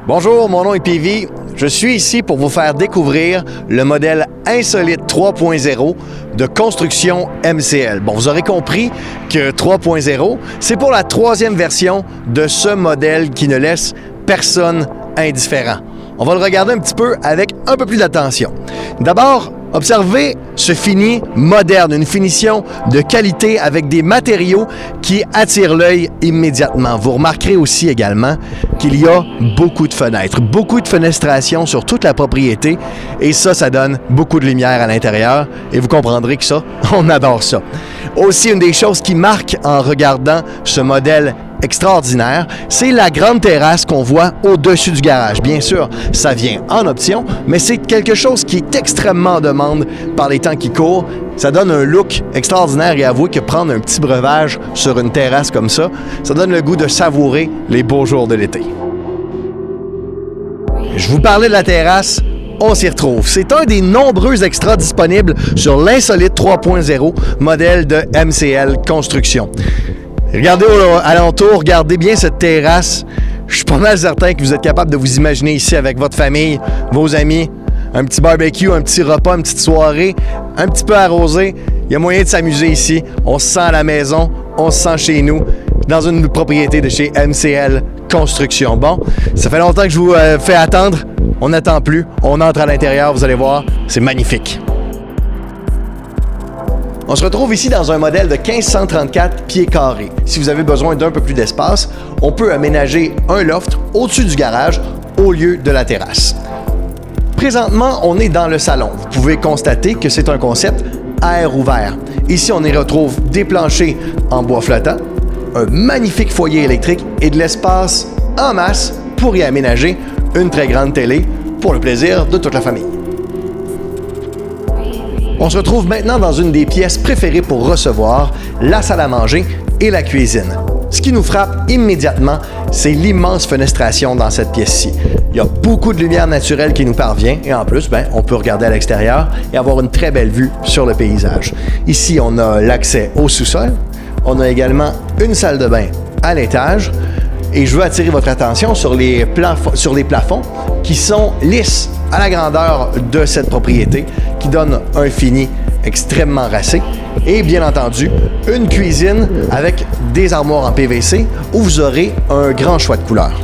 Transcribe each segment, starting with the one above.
Bonjour, mon nom est PV. Je suis ici pour vous faire découvrir le modèle Insolite 3.0 de construction MCL. Bon, vous aurez compris que 3.0, c'est pour la troisième version de ce modèle qui ne laisse personne indifférent. On va le regarder un petit peu avec un peu plus d'attention. D'abord, observez ce fini moderne, une finition de qualité avec des matériaux qui attirent l'œil immédiatement. Vous remarquerez aussi également qu'il y a beaucoup de fenêtres, beaucoup de fenestration sur toute la propriété et ça donne beaucoup de lumière à l'intérieur et vous comprendrez que ça, on adore ça. Aussi, une des choses qui marque en regardant ce modèle extraordinaire, c'est la grande terrasse qu'on voit au-dessus du garage. Bien sûr, ça vient en option, mais c'est quelque chose qui est extrêmement en demande par les temps qui courent. Ça donne un look extraordinaire et avouez que prendre un petit breuvage sur une terrasse comme ça donne le goût de savourer les beaux jours de l'été. Je vous parlais de la terrasse. On s'y retrouve. C'est un des nombreux extras disponibles sur l'Insolite 3.0 modèle de MCL Construction. Regardez alentour, regardez bien cette terrasse. Je suis pas mal certain que vous êtes capable de vous imaginer ici avec votre famille, vos amis, un petit barbecue, un petit repas, une petite soirée, un petit peu arrosé. Il y a moyen de s'amuser ici. On se sent à la maison, on se sent chez nous, dans une propriété de chez MCL Construction. Bon, ça fait longtemps que je vous fais attendre. On n'attend plus. On entre à l'intérieur, vous allez voir, c'est magnifique. On se retrouve ici dans un modèle de 1534 pieds carrés. Si vous avez besoin d'un peu plus d'espace, on peut aménager un loft au-dessus du garage au lieu de la terrasse. Présentement, on est dans le salon. Vous pouvez constater que c'est un concept à air ouvert. Ici, on y retrouve des planchers en bois flottant, un magnifique foyer électrique et de l'espace en masse pour y aménager une très grande télé pour le plaisir de toute la famille. On se retrouve maintenant dans une des pièces préférées pour recevoir, la salle à manger et la cuisine. Ce qui nous frappe immédiatement, c'est l'immense fenestration dans cette pièce-ci. Il y a beaucoup de lumière naturelle qui nous parvient et en plus, on peut regarder à l'extérieur et avoir une très belle vue sur le paysage. Ici, on a l'accès au sous-sol. On a également une salle de bain à l'étage. Et je veux attirer votre attention sur les plafonds qui sont lisses à la grandeur de cette propriété, qui donne un fini extrêmement racé. Et bien entendu, une cuisine avec des armoires en PVC où vous aurez un grand choix de couleurs.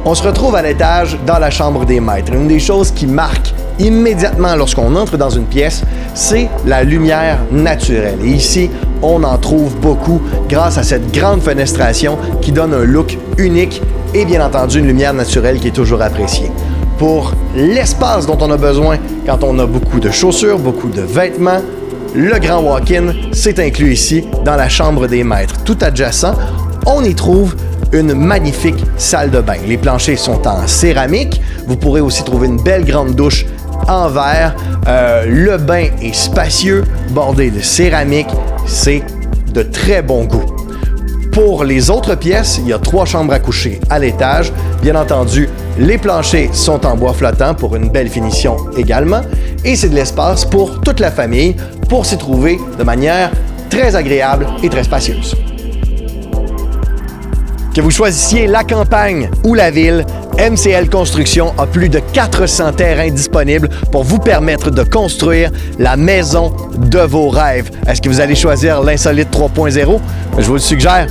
On se retrouve à l'étage dans la chambre des maîtres. Une des choses qui marque immédiatement lorsqu'on entre dans une pièce, c'est la lumière naturelle. Et ici, on en trouve beaucoup grâce à cette grande fenestration qui donne un look unique et bien entendu une lumière naturelle qui est toujours appréciée. Pour l'espace dont on a besoin quand on a beaucoup de chaussures, beaucoup de vêtements, le grand walk-in, c'est inclus ici dans la chambre des maîtres. Tout adjacent, on y trouve une magnifique salle de bain. Les planchers sont en céramique. Vous pourrez aussi trouver une belle grande douche en verre. Le bain est spacieux, bordé de céramique. C'est de très bon goût. Pour les autres pièces, il y a 3 chambres à coucher à l'étage. Bien entendu, les planchers sont en bois flottant pour une belle finition également. Et c'est de l'espace pour toute la famille pour s'y trouver de manière très agréable et très spacieuse. Que vous choisissiez la campagne ou la ville, MCL Construction a plus de 400 terrains disponibles pour vous permettre de construire la maison de vos rêves. Est-ce que vous allez choisir l'Insolite 3.0? Je vous le suggère.